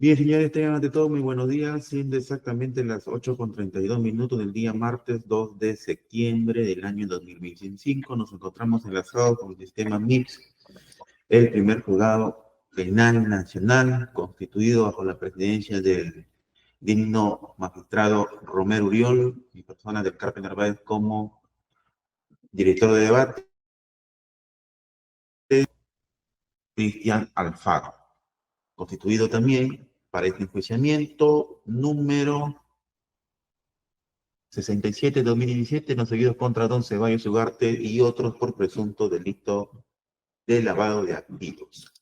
Bien, señores, tengan ante todo muy buenos días, siendo exactamente las 8:32 del día martes 2 de septiembre del año 2025. Nos encontramos enlazados con el sistema MIPS, el primer juzgado penal nacional, constituido bajo la presidencia del digno magistrado Romero Uriol y persona del Carpio Narváez como director de debate, Cristian Alfaro, constituido también para este enjuiciamiento número 67-2017, no seguidos contra don Ceballos Ugarte y otros por presunto delito de lavado de activos.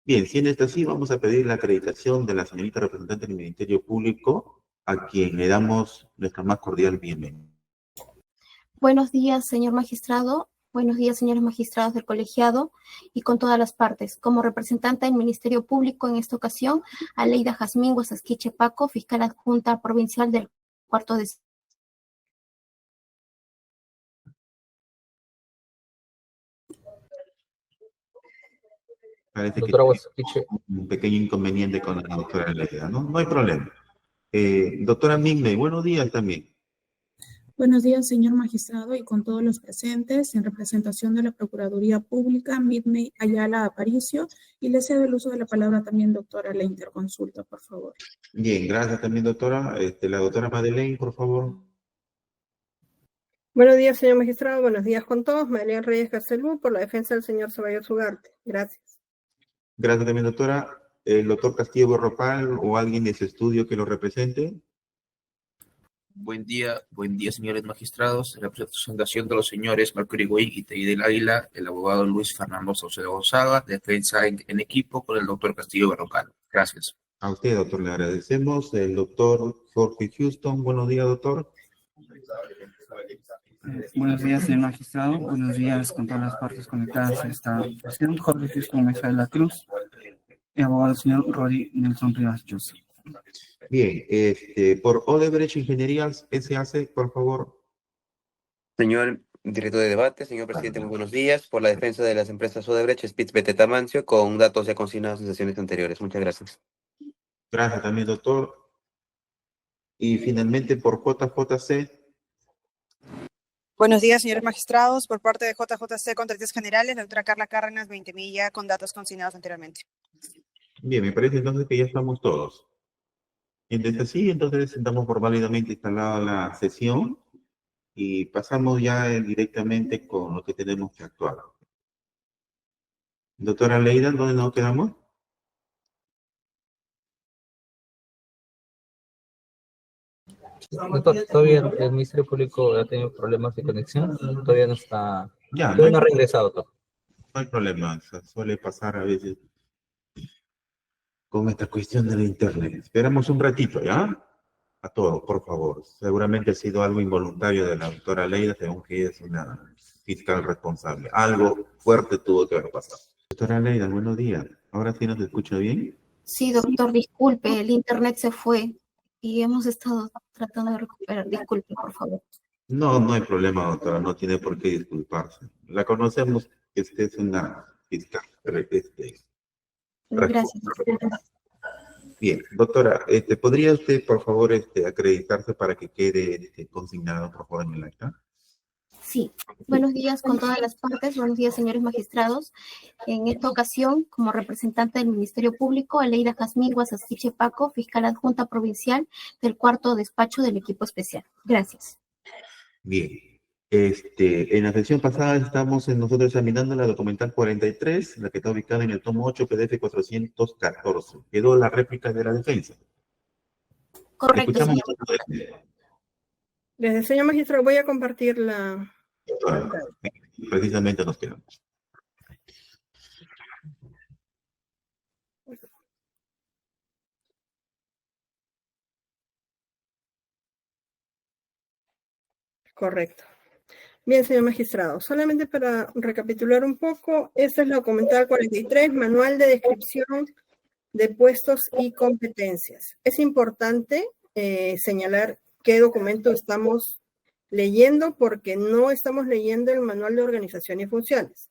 Bien, siendo esto así, vamos a pedir la acreditación de la señorita representante del Ministerio Público, a quien le damos nuestra más cordial bienvenida. Buenos días, señor magistrado. Buenos días, señores magistrados del colegiado y con todas las partes. Como representante del Ministerio Público en esta ocasión, Aleida Jazmín Guasasquiche Paco, fiscal adjunta provincial del cuarto de... Parece que tiene un pequeño inconveniente con la doctora Aleida, ¿no? No hay problema. Doctora Migne, buenos días también. Buenos días, señor magistrado, y con todos los presentes, en representación de la Procuraduría Pública, Midney Ayala Aparicio, y le cedo el uso de la palabra también, doctora, a la interconsulta, por favor. Bien, gracias también, doctora. La doctora Madeleine, por favor. Buenos días, señor magistrado. Buenos días con todos. Madeleine Reyes Castelú, por la defensa del señor Ceballos Ugarte. Gracias. Gracias también, doctora. El doctor Castillo Borropal o alguien de ese estudio que lo represente. Buen día, señores magistrados. En representación de los señores Mercurio Higuaín y Tei del Águila, el abogado Luis Fernando Saucedo Gonzaga, defensa en equipo con el doctor Castillo Berrocal. Gracias. A usted, doctor, le agradecemos. El doctor Jorge Houston. Buenos días, doctor. Buenos días, señor magistrado. Buenos días con todas las partes conectadas a esta sesión. Jorge Houston Mesa de la Cruz y abogado señor Rory Nelson Rivas Joseph. Bien, por Odebrecht Ingenierías SAC, por favor. Señor director de debate, señor presidente, muy buenos días. Por la defensa de las empresas Odebrecht, Spitz Beteta Mancio, con datos ya consignados en sesiones anteriores. Muchas gracias. Gracias también, doctor. Y finalmente por JJC. Buenos días, señores magistrados. Por parte de JJC Contratistas Generales, la doctora Carla Cárdenas, 20.000, con datos consignados anteriormente. Bien, me parece entonces que ya estamos todos. Entonces, así, entonces damos por válidamente instalada la sesión y pasamos ya directamente con lo que tenemos que actuar. Doctora Leida, ¿dónde nos quedamos? Doctor, todavía el Ministerio Público ha tenido problemas de conexión, todavía no está, Ya, todavía no ha regresado. Doctor. No hay problema, suele pasar a veces con esta cuestión de la internet. Esperamos un ratito, ¿ya? A todos, por favor. Seguramente ha sido algo involuntario de la doctora Leida, según que ella es una fiscal responsable. Algo fuerte tuvo que haber pasado. Doctora Leida, buenos días. ¿Ahora sí nos escucha bien? Sí, doctor, disculpe, el internet se fue y hemos estado tratando de recuperar. Disculpe, por favor. No, no hay problema, doctora, no tiene por qué disculparse. La conocemos, que usted es una fiscal. Gracias. Bien, doctora, ¿podría usted, por favor, acreditarse para que quede consignado, por favor, en el acta? Sí, buenos días con todas las partes, buenos días, señores magistrados. En esta ocasión, como representante del Ministerio Público, Aleida Jazmín Guasasquiche Paco, fiscal adjunta provincial del cuarto despacho del equipo especial. Gracias. Bien, en la sesión pasada estamos nosotros examinando la documental 43, la que está ubicada en el tomo 8, PDF 414. Quedó la réplica de la defensa. Correcto, Escuchamos. Desde el señor magistrado voy a compartir la... Precisamente nos quedamos. Correcto. Bien, señor magistrado, solamente para recapitular un poco, esta es la documental 43, Manual de Descripción de Puestos y Competencias. Es importante señalar qué documento estamos leyendo, porque no estamos leyendo el Manual de Organización y Funciones.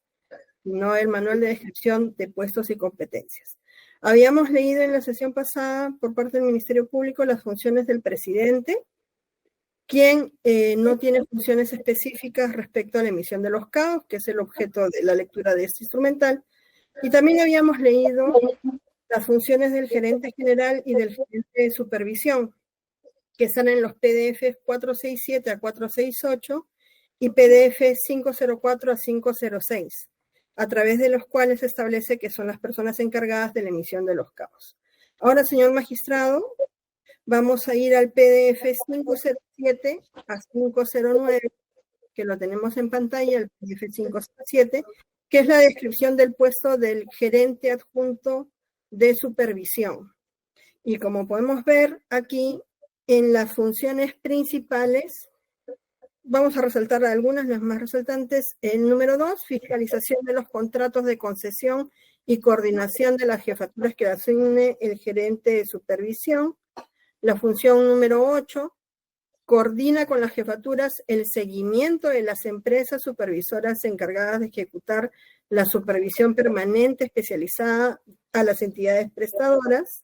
no el manual de descripción de puestos y competencias. Habíamos leído en la sesión pasada por parte del Ministerio Público las funciones del presidente, quien no tiene funciones específicas respecto a la emisión de los CAOs, que es el objeto de la lectura de este instrumental. Y también habíamos leído las funciones del gerente general y del gerente de supervisión, que están en los PDF 467 a 468 y PDF 504 a 506, a través de los cuales se establece que son las personas encargadas de la emisión de los CAOs. Ahora, señor magistrado, vamos a ir al PDF 507 a 509, que lo tenemos en pantalla, el PDF 507, que es la descripción del puesto del gerente adjunto de supervisión. Y como podemos ver aquí, en las funciones principales, vamos a resaltar algunas, las más resaltantes. El número 2, fiscalización de los contratos de concesión y coordinación de las jefaturas que asigne el gerente de supervisión. La función número 8, coordina con las jefaturas el seguimiento de las empresas supervisoras encargadas de ejecutar la supervisión permanente especializada a las entidades prestadoras,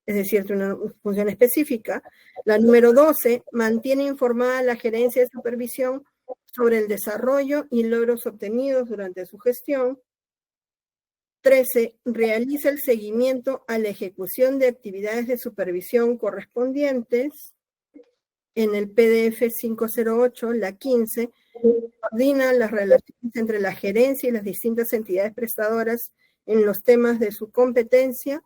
es decir, una función específica. La número 12, mantiene informada a la gerencia de supervisión sobre el desarrollo y logros obtenidos durante su gestión. 13, realiza el seguimiento a la ejecución de actividades de supervisión correspondientes. En el PDF 508, la 15, coordina las relaciones entre la gerencia y las distintas entidades prestadoras en los temas de su competencia.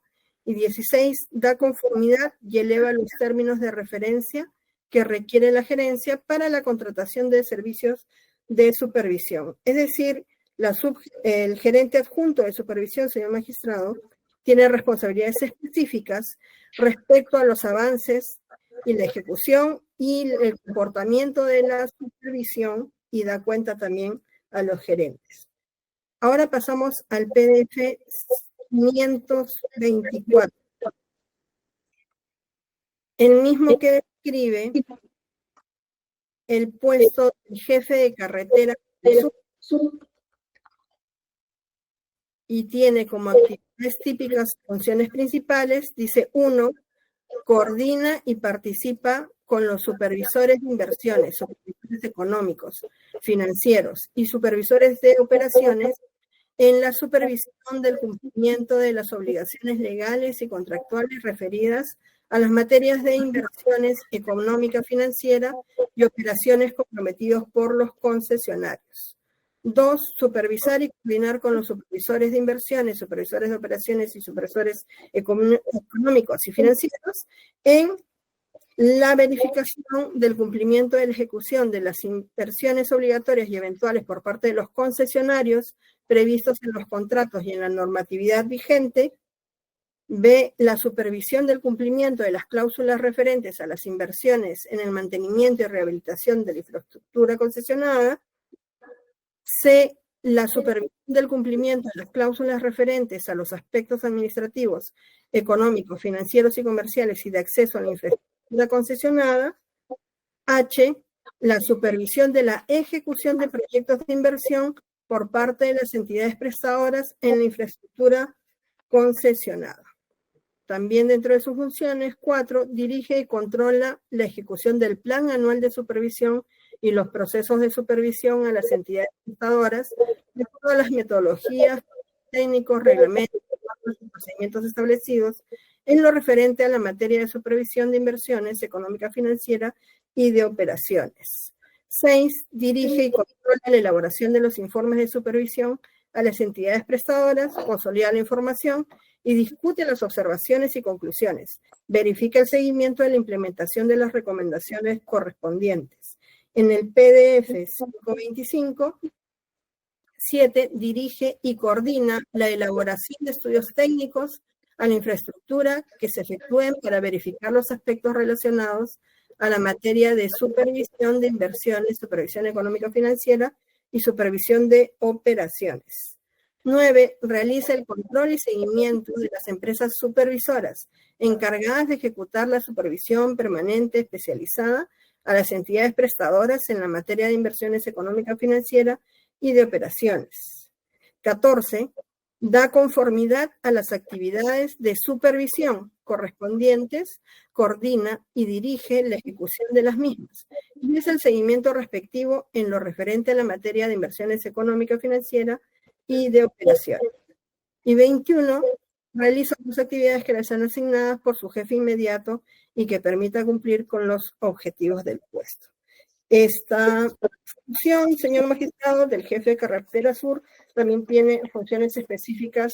Y 16, da conformidad y eleva los términos de referencia que requiere la gerencia para la contratación de servicios de supervisión. Es decir, el gerente adjunto de supervisión, señor magistrado, tiene responsabilidades específicas respecto a los avances y la ejecución y el comportamiento de la supervisión y da cuenta también a los gerentes. Ahora pasamos al PDF 524. El mismo que describe el puesto del jefe de carretera y tiene como actividades típicas funciones principales. Dice 1, coordina y participa con los supervisores de inversiones, supervisores económicos, financieros y supervisores de operaciones en la supervisión del cumplimiento de las obligaciones legales y contractuales referidas a las materias de inversiones económica, financiera y operaciones comprometidos por los concesionarios. 2, supervisar y coordinar con los supervisores de inversiones, supervisores de operaciones y supervisores económicos y financieros en la verificación del cumplimiento de la ejecución de las inversiones obligatorias y eventuales por parte de los concesionarios previstos en los contratos y en la normatividad vigente. B, la supervisión del cumplimiento de las cláusulas referentes a las inversiones en el mantenimiento y rehabilitación de la infraestructura concesionada. C, la supervisión del cumplimiento de las cláusulas referentes a los aspectos administrativos, económicos, financieros y comerciales y de acceso a la infraestructura concesionada. H, la supervisión de la ejecución de proyectos de inversión por parte de las entidades prestadoras en la infraestructura concesionada. También dentro de sus funciones, 4, dirige y controla la ejecución del plan anual de supervisión y los procesos de supervisión a las entidades prestadoras de todas las metodologías, técnicos, reglamentos y procedimientos establecidos en lo referente a la materia de supervisión de inversiones económica, financiera y de operaciones. 6, dirige y controla la elaboración de los informes de supervisión a las entidades prestadoras, consolida la información y discute las observaciones y conclusiones. Verifica el seguimiento de la implementación de las recomendaciones correspondientes. En el PDF 525, 7, dirige y coordina la elaboración de estudios técnicos a la infraestructura que se efectúen para verificar los aspectos relacionados a la materia de supervisión de inversiones, supervisión económico-financiera y supervisión de operaciones. 9, realiza el control y seguimiento de las empresas supervisoras encargadas de ejecutar la supervisión permanente especializada a las entidades prestadoras en la materia de inversiones económica, financiera y de operaciones. 14. Da conformidad a las actividades de supervisión correspondientes, coordina y dirige la ejecución de las mismas y es el seguimiento respectivo en lo referente a la materia de inversiones económicas, financieras y de operaciones. Y 21. Realiza sus actividades que le sean asignadas por su jefe inmediato y que permita cumplir con los objetivos del puesto. Esta función, señor magistrado, del jefe de Carretera Sur también tiene funciones específicas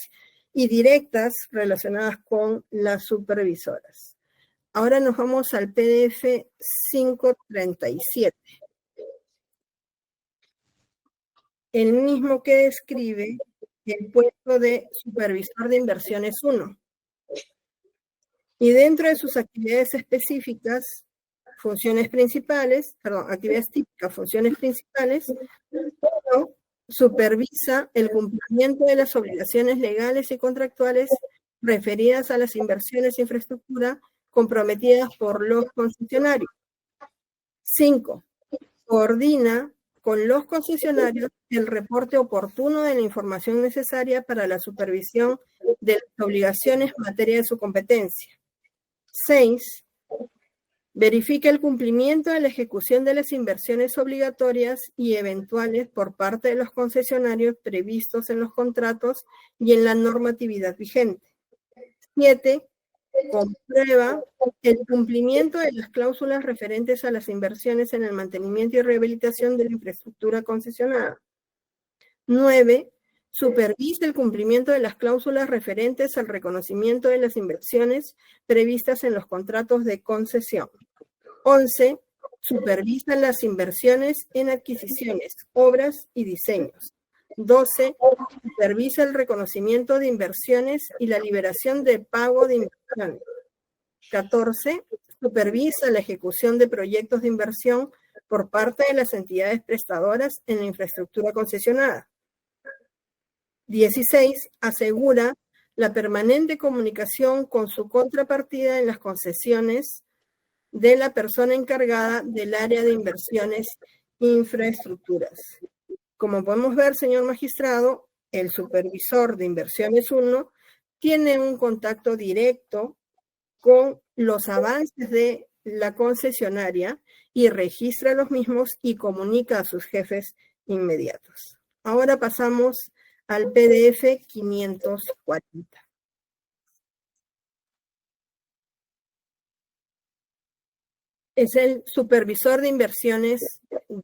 y directas relacionadas con las supervisoras. Ahora nos vamos al PDF 537. El mismo que describe el puesto de supervisor de inversiones 1. Y dentro de sus actividades específicas, actividades típicas, funciones principales, uno, supervisa el cumplimiento de las obligaciones legales y contractuales referidas a las inversiones de infraestructura comprometidas por los concesionarios. 5. Coordina con los concesionarios el reporte oportuno de la información necesaria para la supervisión de las obligaciones en materia de su competencia. 6. Verifica el cumplimiento de la ejecución de las inversiones obligatorias y eventuales por parte de los concesionarios previstos en los contratos y en la normatividad vigente. 7. Comprueba el cumplimiento de las cláusulas referentes a las inversiones en el mantenimiento y rehabilitación de la infraestructura concesionada. 9. Supervisa el cumplimiento de las cláusulas referentes al reconocimiento de las inversiones previstas en los contratos de concesión. 11. Supervisa las inversiones en adquisiciones, obras y diseños. 12. Supervisa el reconocimiento de inversiones y la liberación de pago de inversiones. 14. Supervisa la ejecución de proyectos de inversión por parte de las entidades prestadoras en la infraestructura concesionada. 16. Asegura la permanente comunicación con su contrapartida en las concesiones de la persona encargada del área de inversiones e infraestructuras. Como podemos ver, señor magistrado, el supervisor de inversiones 1 tiene un contacto directo con los avances de la concesionaria y registra los mismos y comunica a sus jefes inmediatos. Ahora pasamos al PDF 540. Es el supervisor de inversiones 2.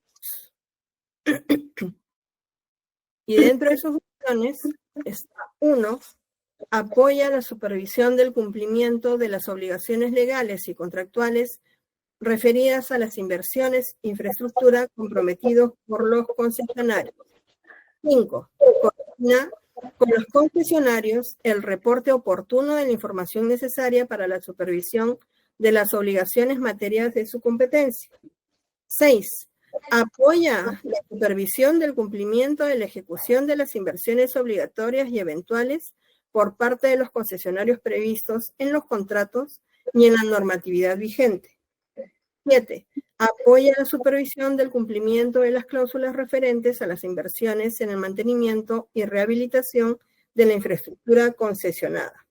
Y dentro de sus funciones está 1. Apoya la supervisión del cumplimiento de las obligaciones legales y contractuales referidas a las inversiones, infraestructura comprometidos por los concesionarios. 5. Coordina con los concesionarios el reporte oportuno de la información necesaria para la supervisión de las obligaciones materiales de su competencia. 6. Apoya la supervisión del cumplimiento de la ejecución de las inversiones obligatorias y eventuales por parte de los concesionarios previstos en los contratos y en la normatividad vigente. 7. Apoya la supervisión del cumplimiento de las cláusulas referentes a las inversiones en el mantenimiento y rehabilitación de la infraestructura concesionada.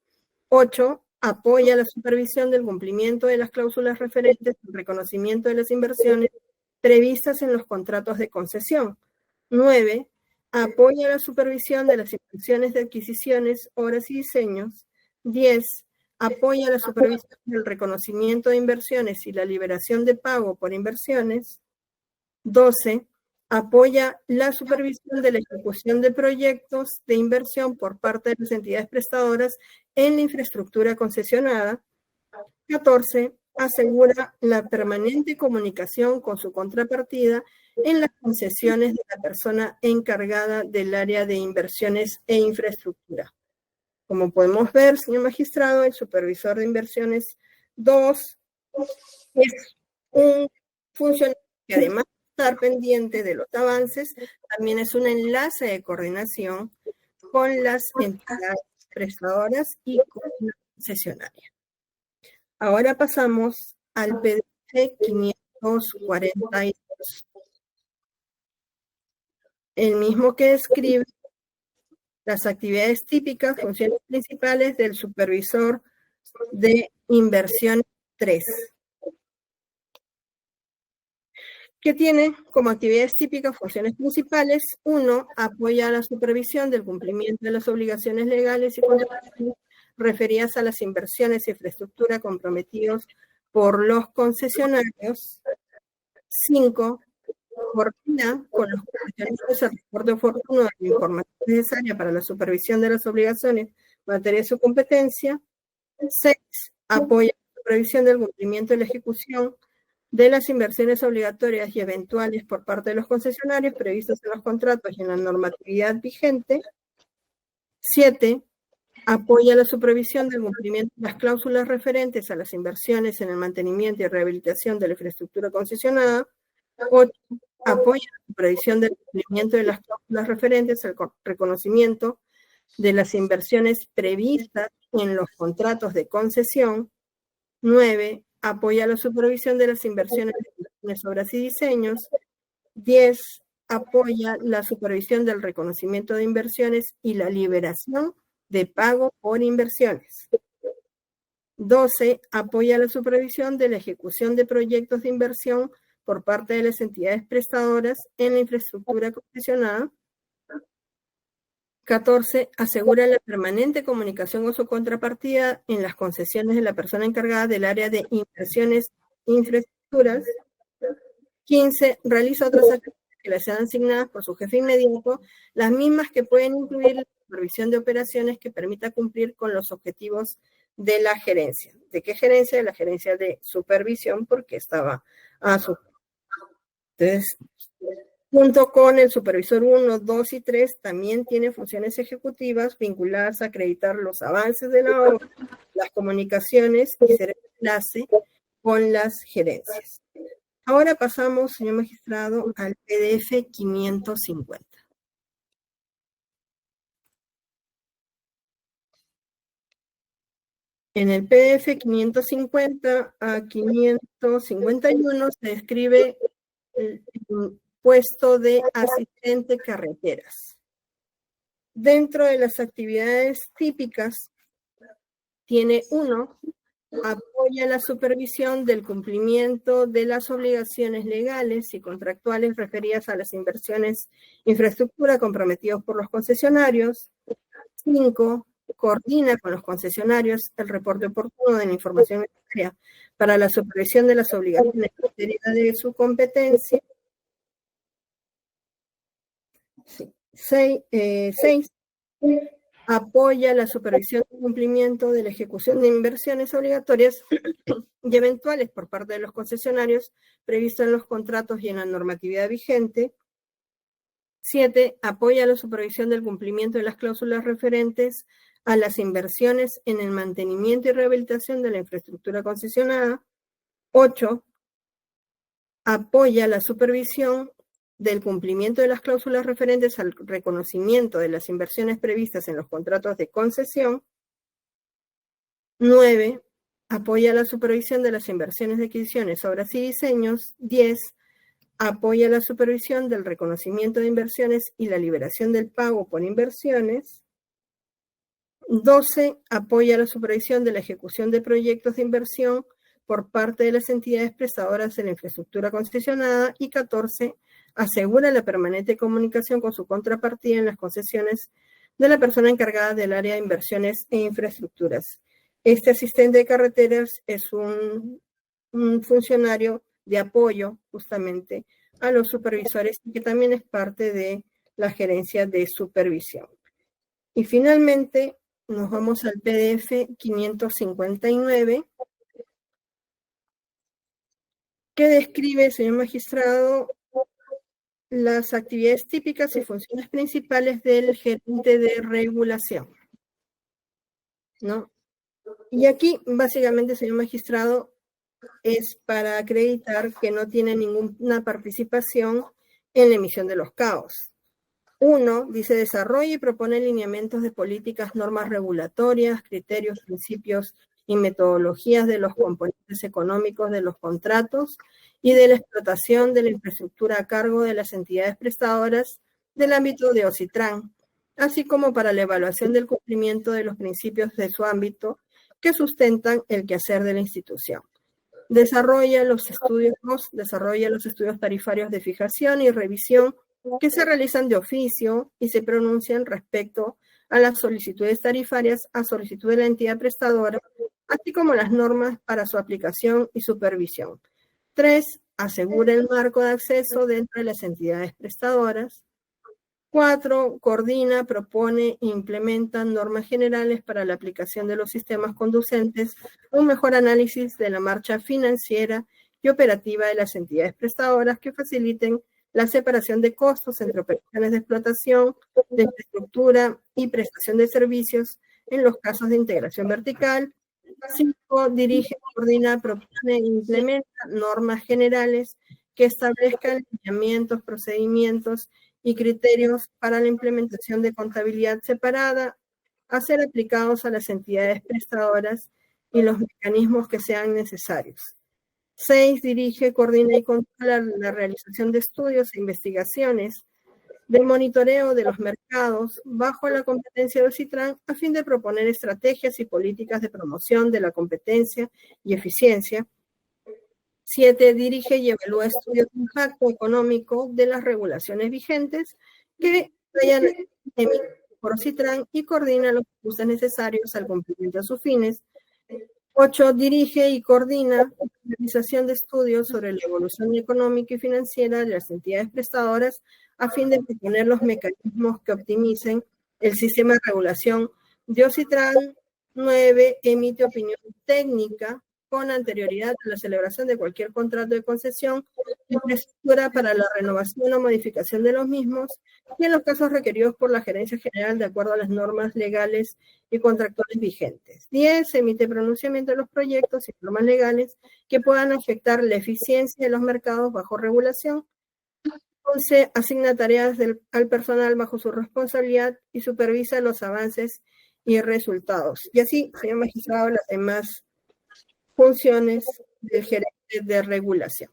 8. Apoya la supervisión del cumplimiento de las cláusulas referentes al reconocimiento de las inversiones previstas en los contratos de concesión. 9. Apoya la supervisión de las inversiones de adquisiciones, obras y diseños. 10. Apoya la supervisión del reconocimiento de inversiones y la liberación de pago por inversiones. 12. Apoya la supervisión de la ejecución de proyectos de inversión por parte de las entidades prestadoras en la infraestructura concesionada. 14. Asegura la permanente comunicación con su contrapartida en las concesiones de la persona encargada del área de inversiones e infraestructura. Como podemos ver, señor magistrado, el supervisor de inversiones 2 es un funcionario que además de estar pendiente de los avances, también es un enlace de coordinación con las entidades prestadoras y con la concesionaria. Ahora pasamos al PDF 542. El mismo que describe Las actividades típicas, funciones principales del supervisor de inversión 3. Que tiene como actividades típicas funciones principales. 1. Apoya la supervisión del cumplimiento de las obligaciones legales y contractuales referidas a las inversiones e infraestructura comprometidos por los concesionarios. 5. Coordina con los concesionarios el reporte oportuno de la información necesaria para la supervisión de las obligaciones en materia de su competencia. 6. Apoya la supervisión del cumplimiento y la ejecución de las inversiones obligatorias y eventuales por parte de los concesionarios previstas en los contratos y en la normatividad vigente. 7. Apoya la supervisión del cumplimiento de las cláusulas referentes a las inversiones en el mantenimiento y rehabilitación de la infraestructura concesionada. 8. Apoya la supervisión del cumplimiento de las cláusulas referentes al reconocimiento de las inversiones previstas en los contratos de concesión. 9. Apoya la supervisión de las inversiones en obras y diseños. 10. Apoya la supervisión del reconocimiento de inversiones y la liberación de pago por inversiones. 12. Apoya la supervisión de la ejecución de proyectos de inversión por parte de las entidades prestadoras en la infraestructura concesionada. 14. Asegura la permanente comunicación con su contrapartida en las concesiones de la persona encargada del área de inversiones e infraestructuras. 15. Realiza otras actividades que le sean asignadas por su jefe inmediato, las mismas que pueden incluir la supervisión de operaciones que permita cumplir con los objetivos de la gerencia. ¿De qué gerencia? De la gerencia de supervisión, porque estaba a su... Entonces, junto con el supervisor 1, 2 y 3, también tiene funciones ejecutivas vinculadas a acreditar los avances de la obra, las comunicaciones y ser enlace con las gerencias. Ahora pasamos, señor magistrado, al PDF 550. En el PDF 550 a 551 se describe el puesto de asistente carreteras. Dentro de las actividades típicas, tiene 1, apoya la supervisión del cumplimiento de las obligaciones legales y contractuales referidas a las inversiones infraestructura comprometidos por los concesionarios. 5, coordina con los concesionarios el reporte oportuno de la información necesaria para la supervisión de las obligaciones de su competencia. 6. Apoya la supervisión y cumplimiento de la ejecución de inversiones obligatorias y eventuales por parte de los concesionarios previstas en los contratos y en la normatividad vigente. 7. Apoya la supervisión del cumplimiento de las cláusulas referentes a las inversiones en el mantenimiento y rehabilitación de la infraestructura concesionada. 8. Apoya la supervisión del cumplimiento de las cláusulas referentes al reconocimiento de las inversiones previstas en los contratos de concesión. 9. Apoya la supervisión de las inversiones de adquisiciones, obras y diseños. 10. Apoya la supervisión del reconocimiento de inversiones y la liberación del pago por inversiones. 12. Apoya la supervisión de la ejecución de proyectos de inversión por parte de las entidades prestadoras de la infraestructura concesionada. Y 14. Asegura la permanente comunicación con su contrapartida en las concesiones de la persona encargada del área de inversiones e infraestructuras. Este asistente de carreteras es un funcionario de apoyo justamente a los supervisores y que también es parte de la gerencia de supervisión. Y finalmente nos vamos al PDF 559, que describe, señor magistrado, las actividades típicas y funciones principales del gerente de regulación, ¿no? Y aquí, básicamente, señor magistrado, es para acreditar que no tiene ninguna participación en la emisión de los CAOs. 1, dice, desarrolla y propone lineamientos de políticas, normas regulatorias, criterios, principios y metodologías de los componentes económicos de los contratos y de la explotación de la infraestructura a cargo de las entidades prestadoras del ámbito de OCITRAN, así como para la evaluación del cumplimiento de los principios de su ámbito que sustentan el quehacer de la institución. Desarrolla los estudios tarifarios de fijación y revisión que se realizan de oficio y se pronuncian respecto a las solicitudes tarifarias a solicitud de la entidad prestadora, así como las normas para su aplicación y supervisión. 3. Asegura el marco de acceso dentro de las entidades prestadoras. 4. Coordina, propone e implementa normas generales para la aplicación de los sistemas conducentes a un mejor análisis de la marcha financiera y operativa de las entidades prestadoras que faciliten la separación de costos entre operaciones de explotación, de infraestructura y prestación de servicios en los casos de integración vertical. 5. Dirige, coordina, propone e implementa normas generales que establezcan lineamientos, procedimientos y criterios para la implementación de contabilidad separada a ser aplicados a las entidades prestadoras y los mecanismos que sean necesarios. 6. Dirige, coordina y controla la realización de estudios e investigaciones de monitoreo de los mercados bajo la competencia de OSITRAN a fin de proponer estrategias y políticas de promoción de la competencia y eficiencia. 7. Dirige y evalúa estudios de impacto económico de las regulaciones vigentes que hayan emitido por OSITRAN y coordina los ajustes necesarios al cumplimiento de sus fines. 8. Dirige y coordina la realización de estudios sobre la evolución económica y financiera de las entidades prestadoras a fin de proponer los mecanismos que optimicen el sistema de regulación de OSITRAN. 9. Emite opinión técnica con anterioridad a la celebración de cualquier contrato de concesión y infraestructura para la renovación o modificación de los mismos y en los casos requeridos por la Gerencia General de acuerdo a las normas legales y contractuales vigentes. 10. Emite pronunciamiento de los proyectos y normas legales que puedan afectar la eficiencia de los mercados bajo regulación. 11. Asigna tareas al personal bajo su responsabilidad y supervisa los avances y resultados. Y así, señor magistrado, las demás funciones del gerente de regulación.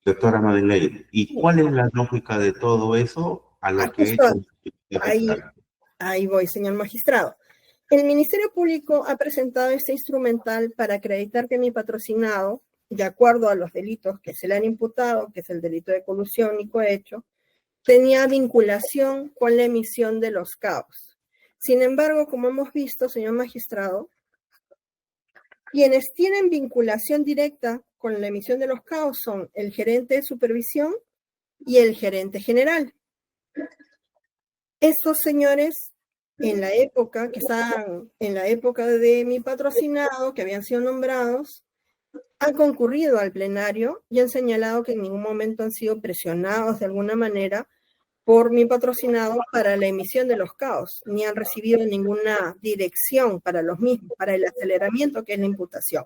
Doctora Madeleine, ¿y cuál es la lógica de todo eso a lo que he hecho? Ahí voy, señor magistrado. El Ministerio Público ha presentado este instrumental para acreditar que mi patrocinado, de acuerdo a los delitos que se le han imputado, que es el delito de colusión y cohecho, tenía vinculación con la emisión de los CAOs. Sin embargo, como hemos visto, señor magistrado, quienes tienen vinculación directa con la emisión de los CAOs son el gerente de supervisión y el gerente general. Estos señores, en la época, que estaban en la época de mi patrocinado, que habían sido nombrados, han concurrido al plenario y han señalado que en ningún momento han sido presionados de alguna manera por mi patrocinado para la emisión de los CAOs, ni han recibido ninguna dirección para los mismos, para el aceleramiento que es la imputación.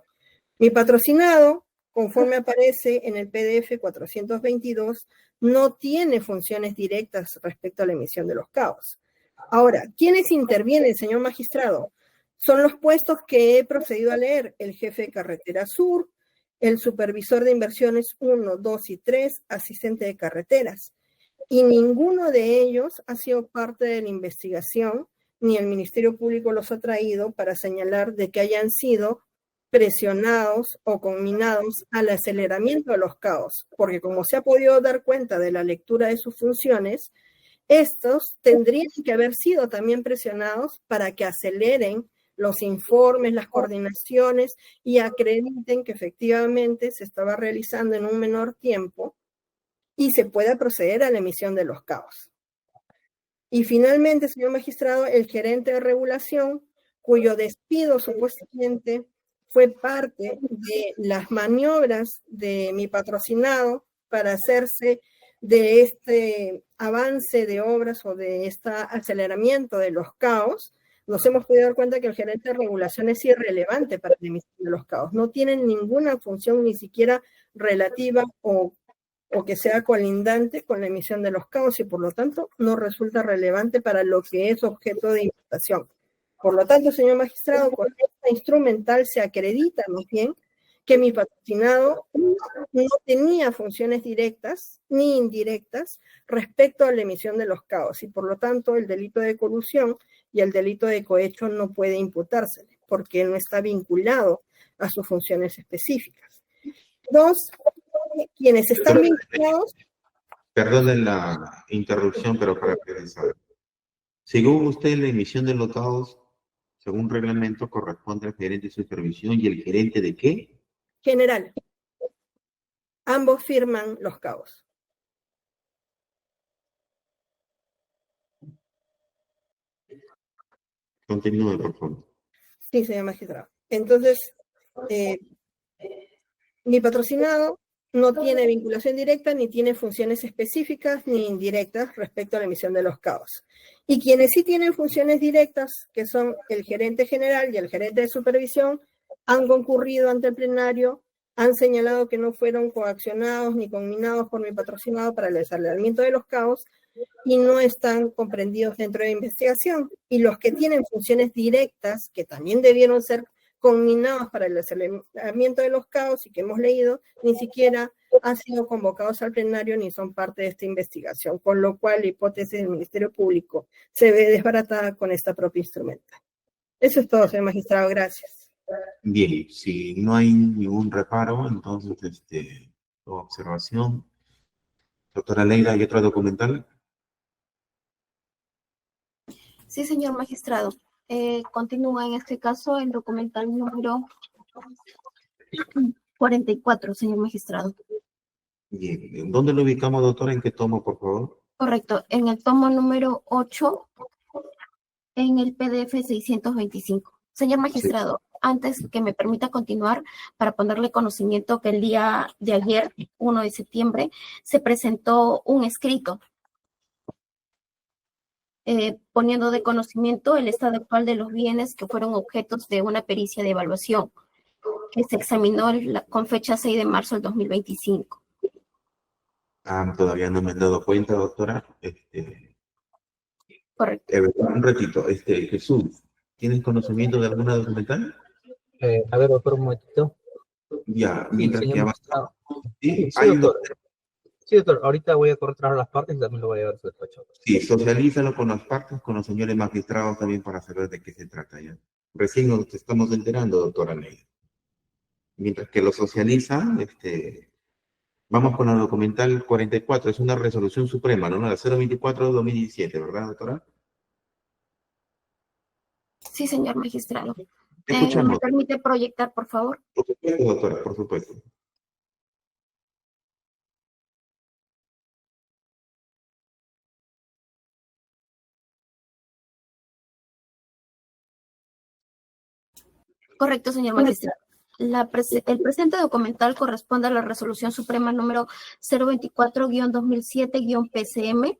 Mi patrocinado, conforme aparece en el PDF 422, no tiene funciones directas respecto a la emisión de los CAOs. Ahora, ¿quiénes intervienen, señor magistrado? Son los puestos que he procedido a leer: el jefe de Carretera Sur, el supervisor de inversiones 1, 2 y 3, asistente de carreteras. Y ninguno de ellos ha sido parte de la investigación, ni el Ministerio Público los ha traído para señalar de que hayan sido presionados o conminados al aceleramiento de los CAOs, porque como se ha podido dar cuenta de la lectura de sus funciones, estos tendrían que haber sido también presionados para que aceleren los informes, las coordinaciones y acrediten que efectivamente se estaba realizando en un menor tiempo y se pueda proceder a la emisión de los CAOs. Y finalmente, señor magistrado, el gerente de regulación, cuyo despido supuestamente fue parte de las maniobras de mi patrocinado para hacerse de este avance de obras o de este aceleramiento de los CAOs, nos hemos podido dar cuenta que el gerente de regulación es irrelevante para la emisión de los CAOs. No tienen ninguna función ni siquiera relativa o que sea colindante con la emisión de los CAOs y por lo tanto no resulta relevante para lo que es objeto de imputación. Por lo tanto, señor magistrado, con esta instrumental se acredita más bien que mi patrocinado no tenía funciones directas ni indirectas respecto a la emisión de los CAOs y por lo tanto el delito de colusión y el delito de cohecho no puede imputársele porque no está vinculado a sus funciones específicas. Dos, quienes están vinculados... Perdone la interrupción, pero para precisar. Según usted, la emisión de los CAOs, según reglamento, corresponde al gerente de supervisión y el gerente de ¿qué? General. Ambos firman los CAOs. Continúe, por favor. Sí, señor magistrado. Entonces, mi patrocinado no tiene vinculación directa, ni tiene funciones específicas ni indirectas respecto a la emisión de los CAOs. Y quienes sí tienen funciones directas, que son el gerente general y el gerente de supervisión, han concurrido ante el plenario, han señalado que no fueron coaccionados ni conminados por mi patrocinado para el desarrollamiento de los CAOs y no están comprendidos dentro de la investigación. Y los que tienen funciones directas, que también debieron ser conminados para el desarrollamiento de los CAOs y que hemos leído, ni siquiera han sido convocados al plenario ni son parte de esta investigación, con lo cual la hipótesis del Ministerio Público se ve desbaratada con esta propia instrumenta. Eso es todo, señor magistrado, gracias. Bien, si no hay ningún reparo, entonces, observación. Doctora Leila, ¿hay otro documental? Sí, señor magistrado. Continúa en este caso el documental número 44, señor magistrado. Bien, ¿dónde lo ubicamos, doctora? ¿En qué tomo, por favor? Correcto, en el tomo número 8, en el PDF 625. Señor magistrado, antes que me permita continuar, para ponerle conocimiento que el día de ayer, 1 de septiembre, se presentó un escrito poniendo de conocimiento el estado actual de los bienes que fueron objetos de una pericia de evaluación que se examinó con fecha 6 de marzo del 2025. Todavía no me he dado cuenta, doctora. Correcto. Un ratito. Jesús, ¿tienes conocimiento de alguna documental? A ver, doctor, un momentito. Ya, mientras que avanzamos. Sí, doctor. Sí, doctor, ahorita voy a cortar las partes y también lo voy a ver su despacho. Sí, socialízalo con las partes, con los señores magistrados también para saber de qué se trata ya. Recién nos estamos enterando, doctora Leila. Mientras que lo socializa, vamos con la documental 44, es una resolución suprema, ¿no? La 024 de 2017, ¿verdad, doctora? Sí, señor magistrado. Escuchamos. ¿Me permite proyectar, por favor? Por supuesto, doctora, por supuesto. Correcto, señor magistrado. El presente documental corresponde a la Resolución Suprema número 024-2007-PCM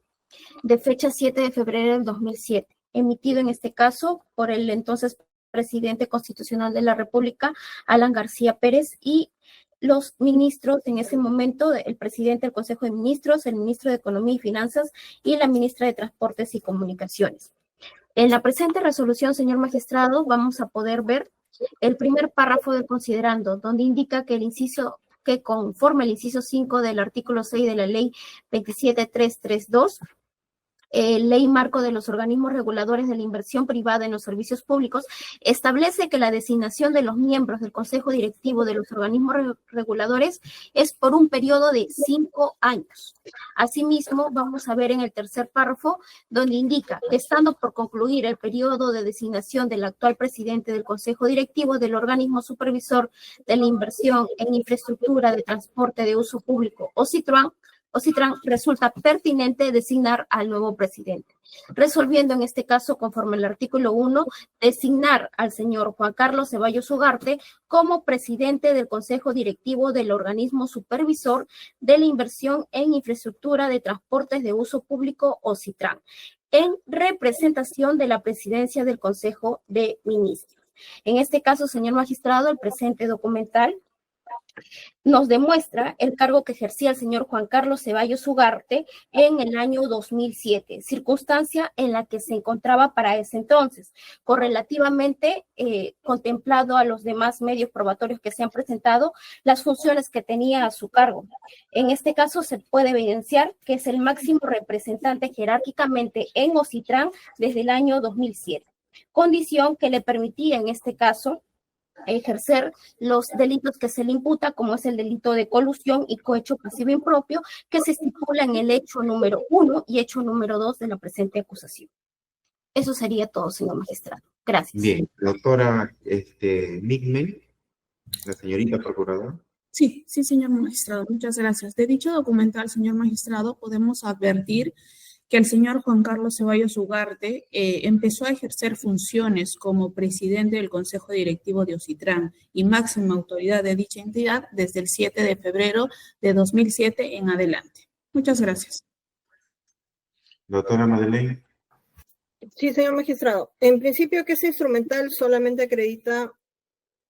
de fecha 7 de febrero del 2007, emitido en este caso por el entonces presidente constitucional de la República, Alan García Pérez, y los ministros en ese momento, el presidente del Consejo de Ministros, el ministro de Economía y Finanzas y la ministra de Transportes y Comunicaciones. En la presente resolución, señor magistrado, vamos a poder ver el primer párrafo del considerando, donde indica que el inciso, que conforme el inciso 5 del artículo 6 de la ley 27332, Ley Marco de los Organismos Reguladores de la Inversión Privada en los Servicios Públicos, establece que la designación de los miembros del Consejo Directivo de los organismos reguladores es por un periodo de 5 años. Asimismo, vamos a ver en el tercer párrafo, donde indica que estando por concluir el periodo de designación del actual presidente del Consejo Directivo del organismo supervisor de la inversión en infraestructura de transporte de uso público, OCITRAN, resulta pertinente designar al nuevo presidente, resolviendo en este caso, conforme al artículo 1, designar al señor Juan Carlos Ceballos Ugarte como presidente del Consejo Directivo del organismo supervisor de la inversión en infraestructura de transportes de uso público, OCITRAN, en representación de la presidencia del Consejo de Ministros. En este caso, señor magistrado, el presente documental nos demuestra el cargo que ejercía el señor Juan Carlos Ceballos Ugarte en el año 2007, circunstancia en la que se encontraba para ese entonces, correlativamente contemplado a los demás medios probatorios que se han presentado, las funciones que tenía a su cargo. En este caso se puede evidenciar que es el máximo representante jerárquicamente en Ocitran desde el año 2007, condición que le permitía en este caso ejercer los delitos que se le imputa, como es el delito de colusión y cohecho pasivo impropio, que se estipula en el hecho número 1 y hecho número 2 de la presente acusación. Eso sería todo, señor magistrado. Gracias. Bien, doctora Migmen, la señorita procuradora. Sí, señor magistrado, muchas gracias. De dicho documental, señor magistrado, podemos advertir que el señor Juan Carlos Ceballos Ugarte empezó a ejercer funciones como presidente del Consejo Directivo de Ocitran y máxima autoridad de dicha entidad desde el 7 de febrero de 2007 en adelante. Muchas gracias. Doctora Madeleine. Sí, señor magistrado. En principio que ese instrumental solamente acredita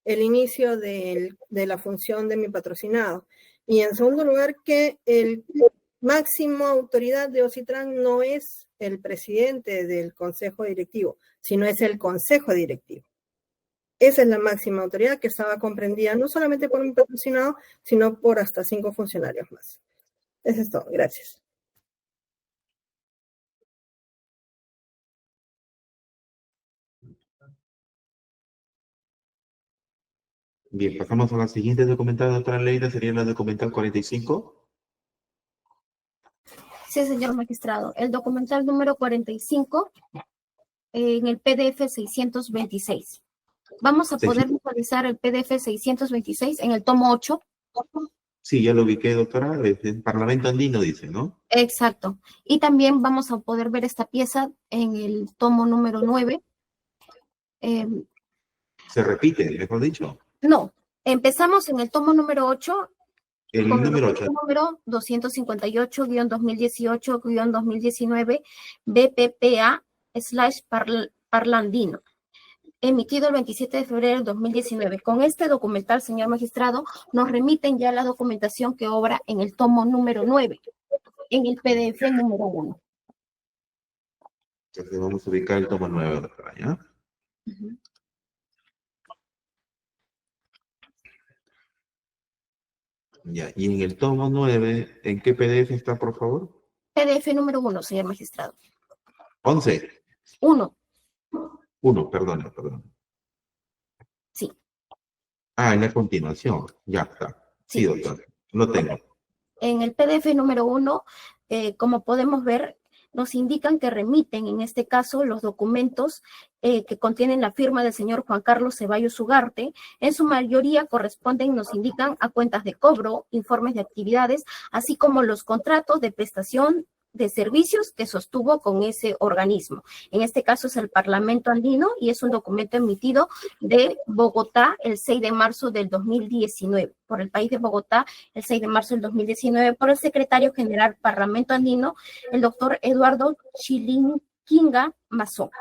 el inicio de la función de mi patrocinado. Y en segundo lugar que el máximo autoridad de Ocitran no es el presidente del consejo directivo, sino es el consejo directivo. Esa es la máxima autoridad que estaba comprendida no solamente por mi patrocinado, sino por hasta 5 funcionarios más. Eso es todo. Gracias. Bien, pasamos a la siguiente documental, doctora Leida, sería la documental 45. Sí, señor magistrado. El documental número 45 en el PDF 626. Vamos a poder visualizar el PDF 626 en el tomo 8. Sí, ya lo ubiqué, doctora. El Parlamento Andino dice, ¿no? Exacto. Y también vamos a poder ver esta pieza en el tomo número 9. Se repite, mejor dicho. No, empezamos en el tomo número 8. El con número el 8. número 258-2018-2019 BPPA/Parlandino, emitido el 27 de febrero del 2019. Con este documental, señor magistrado, nos remiten ya la documentación que obra en el tomo número 9, en el PDF número 1. Entonces vamos a ubicar el tomo 9, doctora, ¿ya? Ya, y en el tomo 9, ¿en qué PDF está, por favor? PDF número 1, señor magistrado. 11. 1. 1, perdón. Sí. Ah, en la continuación. Ya está. Sí, doctor. Lo tengo. En el PDF número 1, como podemos ver, nos indican que remiten, en este caso, los documentos que contienen la firma del señor Juan Carlos Ceballos Ugarte. En su mayoría corresponden, nos indican, a cuentas de cobro, informes de actividades, así como los contratos de prestación de servicios que sostuvo con ese organismo. En este caso es el Parlamento Andino y es un documento emitido de Bogotá el 6 de marzo del 2019, por el país de Bogotá el 6 de marzo del 2019, por el secretario general Parlamento Andino, el doctor Eduardo Chilinquinga Mazón.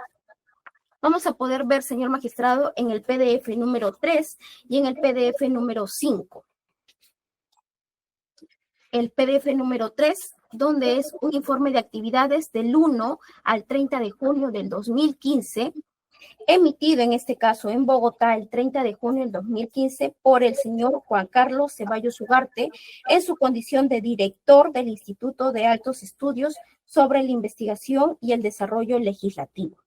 Vamos a poder ver, señor magistrado, en el PDF número 3 y en el PDF número 5. El PDF número 3, donde es un informe de actividades del 1 al 30 de junio del 2015, emitido en este caso en Bogotá el 30 de junio del 2015 por el señor Juan Carlos Ceballos Ugarte en su condición de director del Instituto de Altos Estudios sobre la Investigación y el Desarrollo Legislativo.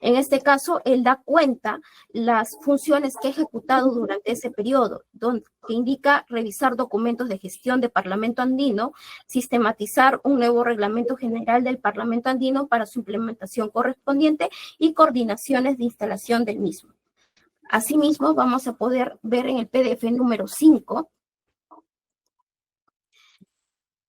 En este caso, él da cuenta las funciones que ha ejecutado durante ese periodo, que indica revisar documentos de gestión del Parlamento Andino, sistematizar un nuevo reglamento general del Parlamento Andino para su implementación correspondiente y coordinaciones de instalación del mismo. Asimismo, vamos a poder ver en el PDF número 5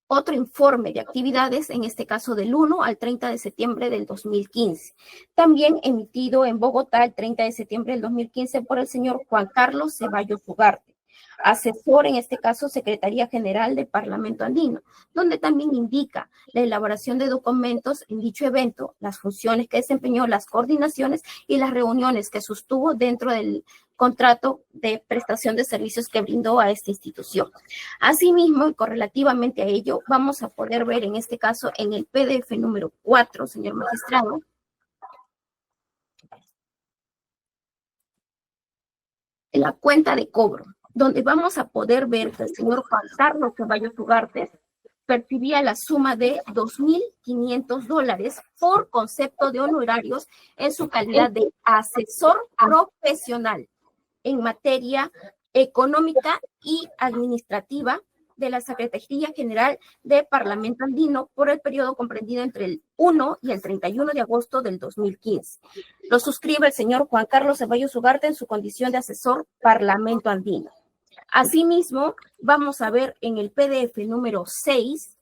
otro informe de actividades, en este caso del 1 al 30 de septiembre del 2015, también emitido en Bogotá el 30 de septiembre del 2015 por el señor Juan Carlos Ceballos Ugarte, asesor, en este caso, Secretaría General del Parlamento Andino, donde también indica la elaboración de documentos en dicho evento, las funciones que desempeñó, las coordinaciones y las reuniones que sostuvo dentro del contrato de prestación de servicios que brindó a esta institución. Asimismo, y correlativamente a ello, vamos a poder ver en este caso en el PDF número 4, señor magistrado, la cuenta de cobro, donde vamos a poder ver que el señor Juan Carlos Ceballos Ugarte percibía la suma de $2,500 por concepto de honorarios en su calidad de asesor profesional en materia económica y administrativa de la Secretaría General de Parlamento Andino por el periodo comprendido entre el 1 y el 31 de agosto del 2015. Lo suscribe el señor Juan Carlos Ceballos Ugarte en su condición de asesor Parlamento Andino. Asimismo, vamos a ver en el PDF número 6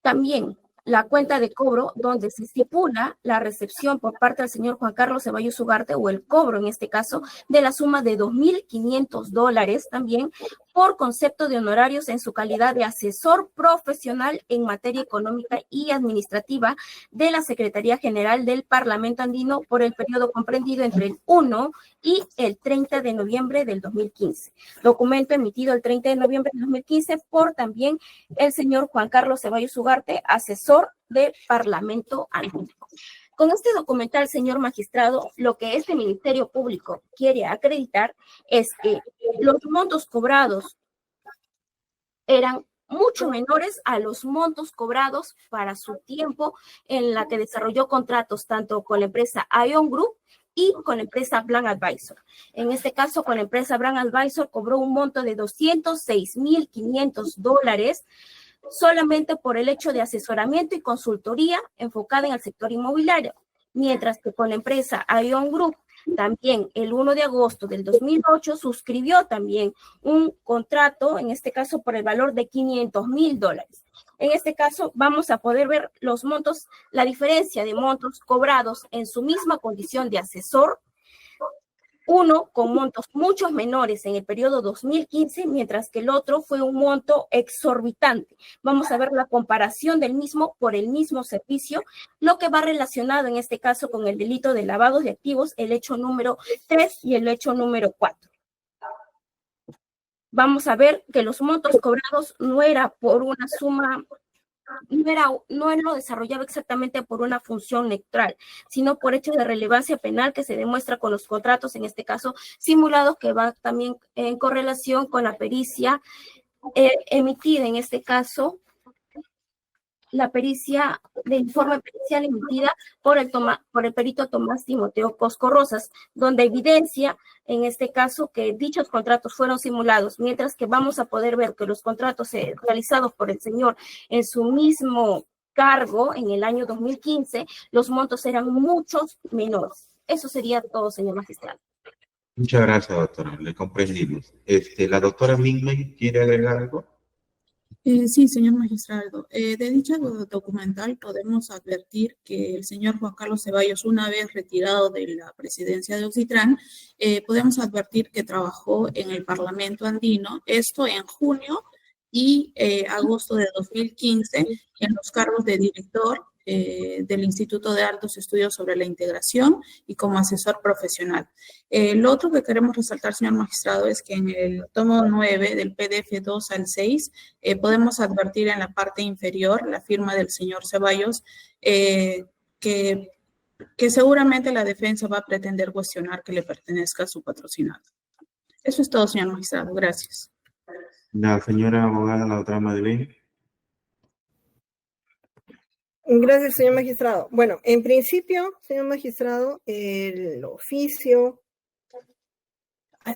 también la cuenta de cobro donde se estipula la recepción por parte del señor Juan Carlos Ceballos Ugarte o el cobro en este caso de la suma de $2,500 también por concepto de honorarios en su calidad de asesor profesional en materia económica y administrativa de la Secretaría General del Parlamento Andino por el periodo comprendido entre el 1 y el 30 de noviembre del 2015. Documento emitido el 30 de noviembre del 2015 por también el señor Juan Carlos Ceballos Ugarte, asesor de Parlamento Andino. Con este documental, señor magistrado, lo que este Ministerio Público quiere acreditar es que los montos cobrados eran mucho menores a los montos cobrados para su tiempo en la que desarrolló contratos tanto con la empresa Ion Group y con la empresa Blanc Advisor. En este caso, con la empresa Blanc Advisor cobró un monto de $206,500 solamente por el hecho de asesoramiento y consultoría enfocada en el sector inmobiliario, mientras que con la empresa Ion Group también el 1 de agosto del 2008 suscribió también un contrato, en este caso por el valor de $500,000. En este caso vamos a poder ver los montos, la diferencia de montos cobrados en su misma condición de asesor, uno con montos muchos menores en el periodo 2015, mientras que el otro fue un monto exorbitante. Vamos a ver la comparación del mismo por el mismo servicio, lo que va relacionado en este caso con el delito de lavado de activos, el hecho número 3 y el hecho número 4. Vamos a ver que los montos cobrados no era por una suma, no lo desarrollaba exactamente por una función neutral, sino por hecho de relevancia penal que se demuestra con los contratos, en este caso simulados, que va también en correlación con la pericia emitida, en este caso, la pericia de informe pericial emitida por el perito Tomás Timoteo Cosco Rosas, donde evidencia, en este caso, que dichos contratos fueron simulados, mientras que vamos a poder ver que los contratos realizados por el señor en su mismo cargo en el año 2015, los montos eran muchos menores. Eso sería todo, señor magistrado. Muchas gracias, doctora. Le comprendimos. ¿La doctora Mingmen quiere agregar algo? Sí, señor magistrado. De dicho documental podemos advertir que el señor Juan Carlos Ceballos, una vez retirado de la presidencia de Oxitrán, podemos advertir que trabajó en el Parlamento Andino, esto en junio y agosto de 2015, en los cargos de director del Instituto de Altos Estudios sobre la Integración y como asesor profesional. Lo otro que queremos resaltar, señor magistrado, es que en el tomo 9 del PDF 2 al 6 podemos advertir en la parte inferior la firma del señor Ceballos que seguramente la defensa va a pretender cuestionar que le pertenezca a su patrocinado. Eso es todo, señor magistrado. Gracias. La señora abogada, la doctora Madeleine. Gracias, señor magistrado. Bueno, en principio, señor magistrado, el oficio,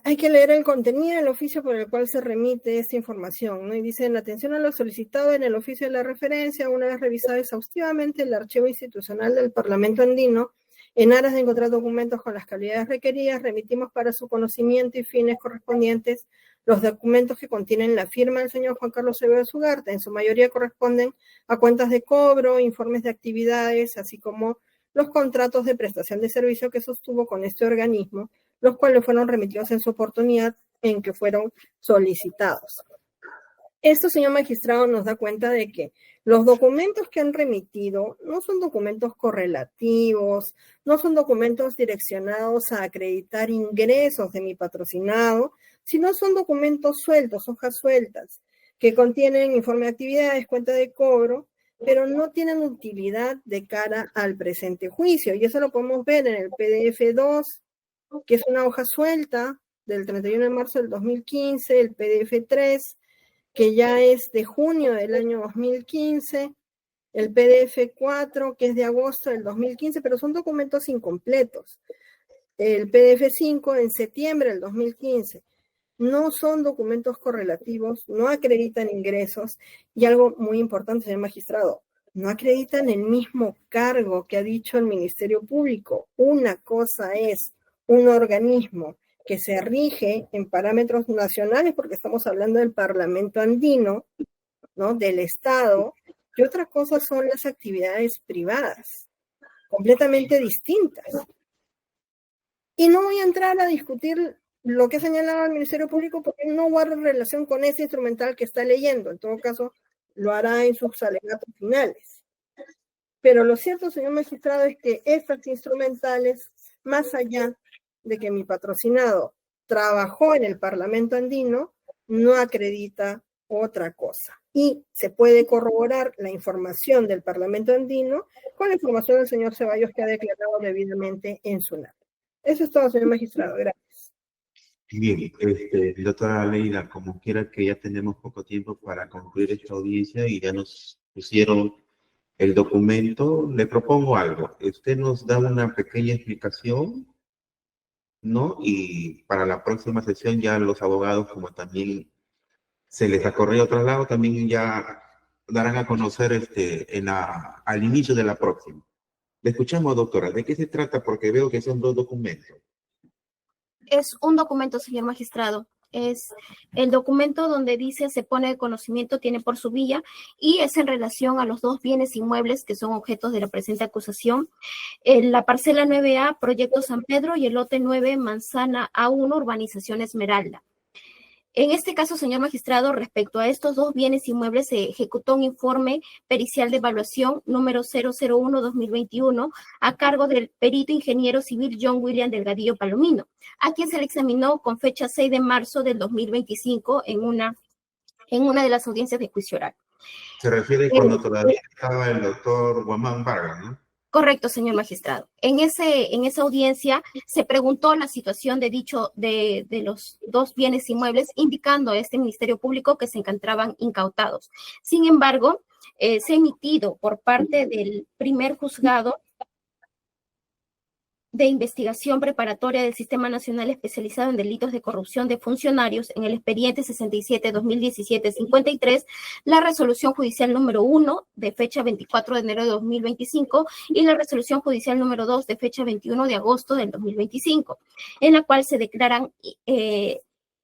hay que leer el contenido del oficio por el cual se remite esta información, ¿no? Y dice, en atención a lo solicitado en el oficio de la referencia, una vez revisado exhaustivamente el archivo institucional del Parlamento Andino, en aras de encontrar documentos con las calidades requeridas, remitimos para su conocimiento y fines correspondientes los documentos que contienen la firma del señor Juan Carlos Ceballos Ugarte. En su mayoría corresponden a cuentas de cobro, informes de actividades, así como los contratos de prestación de servicio que sostuvo con este organismo, los cuales fueron remitidos en su oportunidad en que fueron solicitados. Esto, señor magistrado, nos da cuenta de que los documentos que han remitido no son documentos correlativos, no son documentos direccionados a acreditar ingresos de mi patrocinado, sino son documentos sueltos, hojas sueltas, que contienen informe de actividades, cuenta de cobro, pero no tienen utilidad de cara al presente juicio. Y eso lo podemos ver en el PDF2, que es una hoja suelta del 31 de marzo del 2015, el PDF3, que ya es de junio del año 2015, el PDF4, que es de agosto del 2015, pero son documentos incompletos. El PDF5 en septiembre del 2015. No son documentos correlativos, no acreditan ingresos, y algo muy importante, señor magistrado, no acreditan el mismo cargo que ha dicho el Ministerio Público. Una cosa es un organismo que se rige en parámetros nacionales, porque estamos hablando del Parlamento andino, ¿no?, del Estado, y otra cosa son las actividades privadas, completamente distintas. Y no voy a entrar a discutir lo que ha señalado el Ministerio Público porque no guarda relación con ese instrumental que está leyendo. En todo caso, lo hará en sus alegatos finales. Pero lo cierto, señor magistrado, es que estas instrumentales, más allá de que mi patrocinado trabajó en el Parlamento andino, no acredita otra cosa. Y se puede corroborar la información del Parlamento andino con la información del señor Ceballos, que ha declarado debidamente en su NAP. Eso es todo, señor magistrado. Gracias. Bien, doctora Leila, como quiera que ya tenemos poco tiempo para concluir esta audiencia y ya nos pusieron el documento, le propongo algo. Usted nos da una pequeña explicación, ¿no? Y para la próxima sesión ya los abogados, como también se les ha corrido otro lado, también ya darán a conocer al inicio de la próxima. Le escuchamos, doctora. ¿De qué se trata? Porque veo que son dos documentos. Es un documento, señor magistrado. Es el documento donde dice se pone de conocimiento, tiene por su vía, y es en relación a los dos bienes inmuebles que son objetos de la presente acusación. La parcela 9A, Proyecto San Pedro, y el lote 9, Manzana A1, Urbanización Esmeralda. En este caso, señor magistrado, respecto a estos dos bienes inmuebles, se ejecutó un informe pericial de evaluación número 001-2021 a cargo del perito ingeniero civil John William Delgadillo Palomino, a quien se le examinó con fecha 6 de marzo del 2025 en una de las audiencias de juicio oral. Se refiere cuando todavía estaba el doctor Guamán Vargas, ¿no? Correcto, señor magistrado. En esa audiencia se preguntó la situación de los dos bienes inmuebles, indicando a este Ministerio Público que se encontraban incautados. Sin embargo, se ha emitido por parte del primer juzgado de investigación preparatoria del Sistema Nacional Especializado en Delitos de Corrupción de Funcionarios en el expediente 67-2017-53, la resolución judicial número 1 de fecha 24 de enero de 2025 y la resolución judicial número 2 de fecha 21 de agosto del 2025, en la cual se declara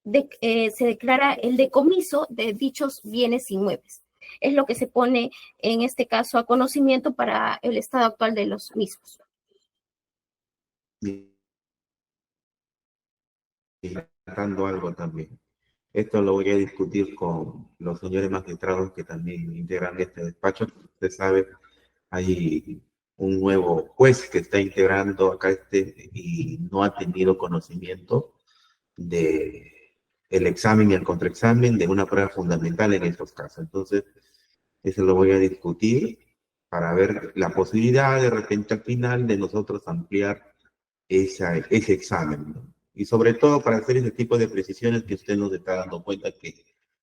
el decomiso de dichos bienes inmuebles. Es lo que se pone en este caso a conocimiento para el estado actual de los mismos. Tratando algo también. Esto lo voy a discutir con los señores magistrados que también integran este despacho. Usted sabe, hay un nuevo juez que está integrando acá y no ha tenido conocimiento de el examen y el contraexamen de una prueba fundamental en estos casos. Entonces, eso lo voy a discutir para ver la posibilidad de repente al final de nosotros ampliar ese examen, ¿no? Y sobre todo para hacer ese tipo de precisiones que usted nos está dando cuenta que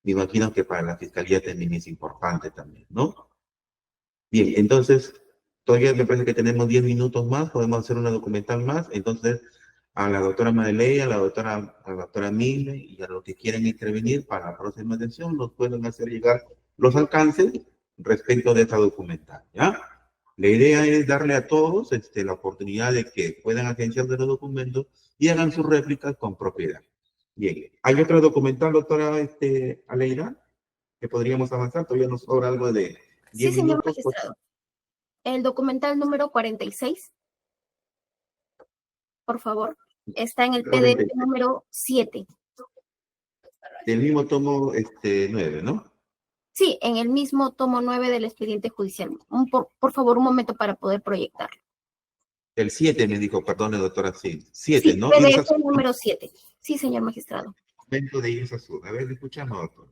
me imagino que para la Fiscalía también es importante también, ¿no? Bien, entonces, todavía me parece que tenemos 10 minutos más, podemos hacer una documental más, entonces a la doctora Madeleine, a la doctora Mille y a los que quieran intervenir para la próxima sesión nos pueden hacer llegar los alcances respecto de esta documental, ¿ya? La idea es darle a todos la oportunidad de que puedan agenciar de los documentos y hagan sus réplicas con propiedad. Bien, ¿hay otra documental, doctora Aleida, que podríamos avanzar? Todavía nos sobra algo de 10 sí, señor minutos. magistrado. El documental número 46, por favor, está en el PDF número 7. Del mismo tomo 9, ¿no? Sí, en el mismo tomo 9 del expediente judicial. Por favor, un momento para poder proyectarlo. El 7 me dijo, perdone, doctora, sí. 7, Sí, ¿no? PDF número 7. Sí, señor magistrado. Momento de Irsa Sur. A ver, escuchamos, doctor.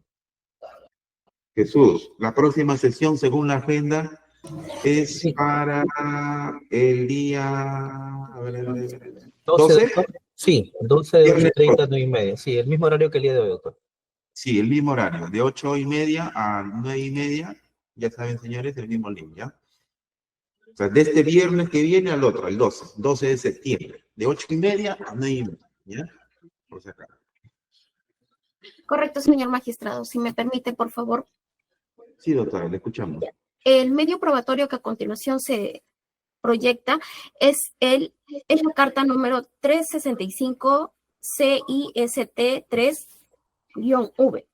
Jesús, la próxima sesión, según la agenda, es Sí. para el día... A ver. 12. Sí, 12 de Viernes 8:30 a 9:30. Sí, el mismo horario que el día de hoy, doctor. Sí, el mismo horario, de 8:30 a 9:30, ya saben, señores, el mismo link, ¿ya? O sea, de este viernes que viene al otro, el 12 de septiembre, de 8:30 a 9:30, ¿ya? Por si acaso. Correcto, señor magistrado. Si me permite, por favor. Sí, doctora, le escuchamos. El medio probatorio que a continuación se proyecta es la carta número 365 CIST 3-V,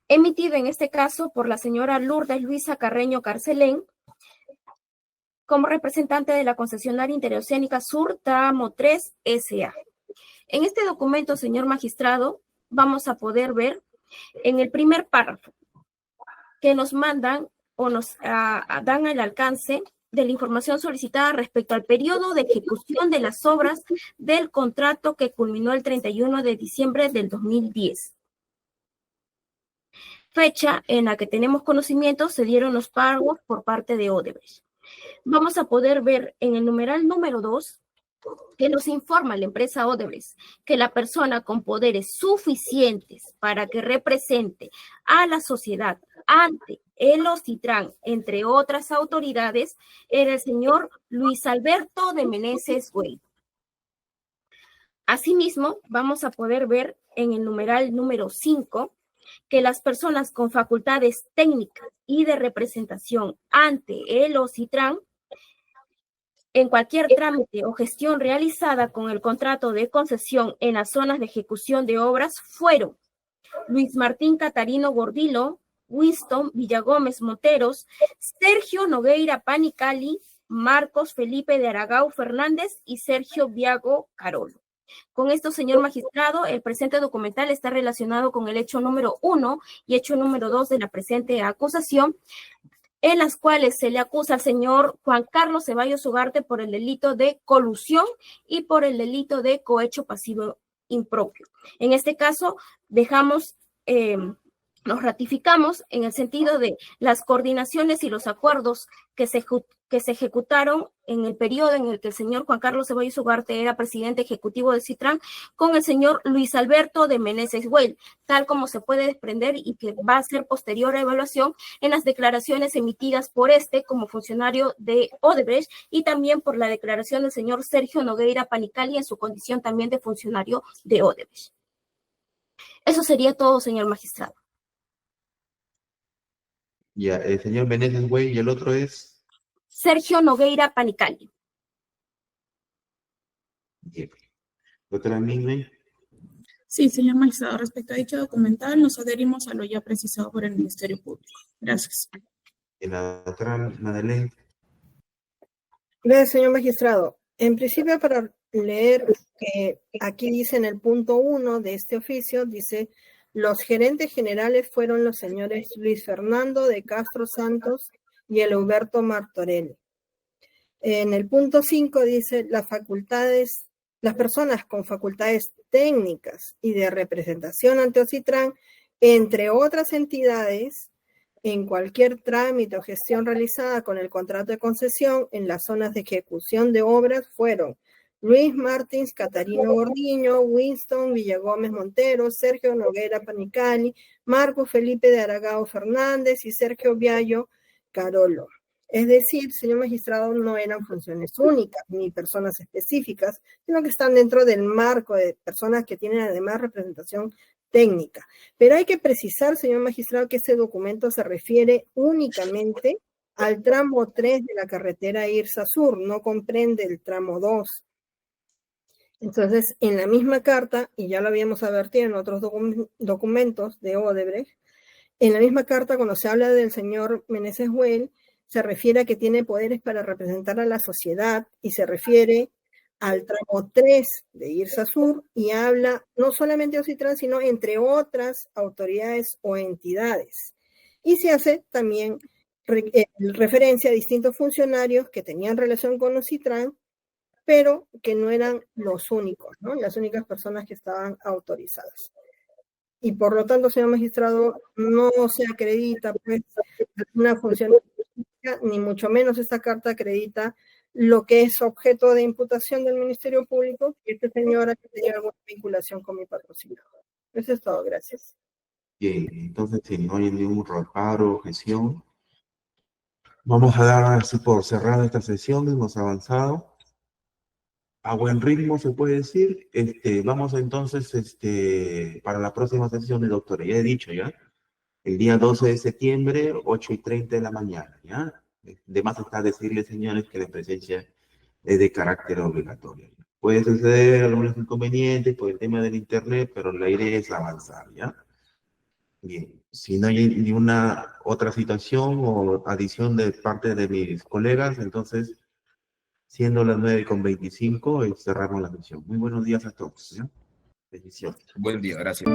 emitida en este caso por la señora Lourdes Luisa Carreño Carcelén, como representante de la concesionaria Interoceánica Sur Tramo 3 S.A. En este documento, señor magistrado, vamos a poder ver en el primer párrafo que nos mandan o nos dan el alcance de la información solicitada respecto al periodo de ejecución de las obras del contrato que culminó el 31 de diciembre del 2010. Fecha en la que tenemos conocimiento se dieron los pagos por parte de Odebrecht. Vamos a poder ver en el numeral número 2 que nos informa la empresa Odebrecht que la persona con poderes suficientes para que represente a la sociedad ante el OCITRAN, entre otras autoridades, era el señor Luis Alberto de Meneses Güell. Asimismo, vamos a poder ver en el numeral número 5 que las personas con facultades técnicas y de representación ante el OCITRAN en cualquier trámite o gestión realizada con el contrato de concesión en las zonas de ejecución de obras fueron Luis Martín Catarino Gordilo, Winston Villagómez Monteros, Sergio Nogueira Panicali, Marcos Felipe de Aragao Fernández y Sergio Viago Carolo. Con esto, señor magistrado, el presente documental está relacionado con el hecho número 1 y hecho número 2 de la presente acusación, en las cuales se le acusa al señor Juan Carlos Ceballos Ugarte por el delito de colusión y por el delito de cohecho pasivo impropio. En este caso, nos ratificamos en el sentido de las coordinaciones y los acuerdos que se ejecutaron en el periodo en el que el señor Juan Carlos Ceballos Ugarte era presidente ejecutivo de CITRAN con el señor Luis Alberto de Meneses Güell, tal como se puede desprender y que va a ser posterior a evaluación en las declaraciones emitidas por como funcionario de Odebrecht y también por la declaración del señor Sergio Nogueira Panicali en su condición también de funcionario de Odebrecht. Eso sería todo, señor magistrado. Ya, el señor Meneses Güell y el otro es... Sergio Nogueira Panicali. Bien. Doctora Migne. Sí, señor magistrado, respecto a dicho documental, nos adherimos a lo ya precisado por el Ministerio Público. Gracias. Y la doctora Madeleine. Gracias, señor magistrado. En principio, para leer, aquí dice en el punto 1 de este oficio, dice, los gerentes generales fueron los señores Luis Fernando de Castro Santos y el Huberto Martorell. En el punto 5 dice, las personas con facultades técnicas y de representación ante OCITRAN, entre otras entidades, en cualquier trámite o gestión realizada con el contrato de concesión en las zonas de ejecución de obras fueron Luis Martins Catarino Gordiño, Winston Villagómez Montero, Sergio Noguera Panicali, Marcos Felipe de Aragao Fernández y Sergio Viallo Carolo. Es decir, señor magistrado, no eran funciones únicas ni personas específicas, sino que están dentro del marco de personas que tienen además representación técnica. Pero hay que precisar, señor magistrado, que este documento se refiere únicamente al tramo 3 de la carretera Irsa Sur, no comprende el tramo 2. Entonces, en la misma carta, y ya lo habíamos advertido en otros documentos de Odebrecht, en la misma carta, cuando se habla del señor Meneses Güell, se refiere a que tiene poderes para representar a la sociedad y se refiere al tramo 3 de Irsa Sur y habla no solamente de OCITRAN, sino entre otras autoridades o entidades. Y se hace también referencia a distintos funcionarios que tenían relación con los CITRAN, pero que no eran los únicos, ¿no? Las únicas personas que estaban autorizadas. Y por lo tanto, señor magistrado, no se acredita pues una función pública, ni mucho menos esta carta acredita lo que es objeto de imputación del Ministerio Público, que esta señora que tenía alguna vinculación con mi patrocinador. Eso es todo, gracias. Bien, entonces si no hay ningún reparo, objeción, vamos a dar así por cerrada esta sesión, hemos avanzado. A buen ritmo se puede decir. Vamos entonces para la próxima sesión de doctora. Ya he dicho, ¿ya? El día 12 de septiembre, 8:30 de la mañana, ¿ya? De más está decirles, señores, que la presencia es de carácter obligatorio. Puede suceder algunos inconvenientes por el tema del internet, pero la idea es avanzar, ¿ya? Bien, si no hay ninguna otra situación o adición de parte de mis colegas, entonces, siendo las 9:25, cerramos la sesión. Muy buenos días a todos, ¿ya? Bendiciones. Buen día, gracias.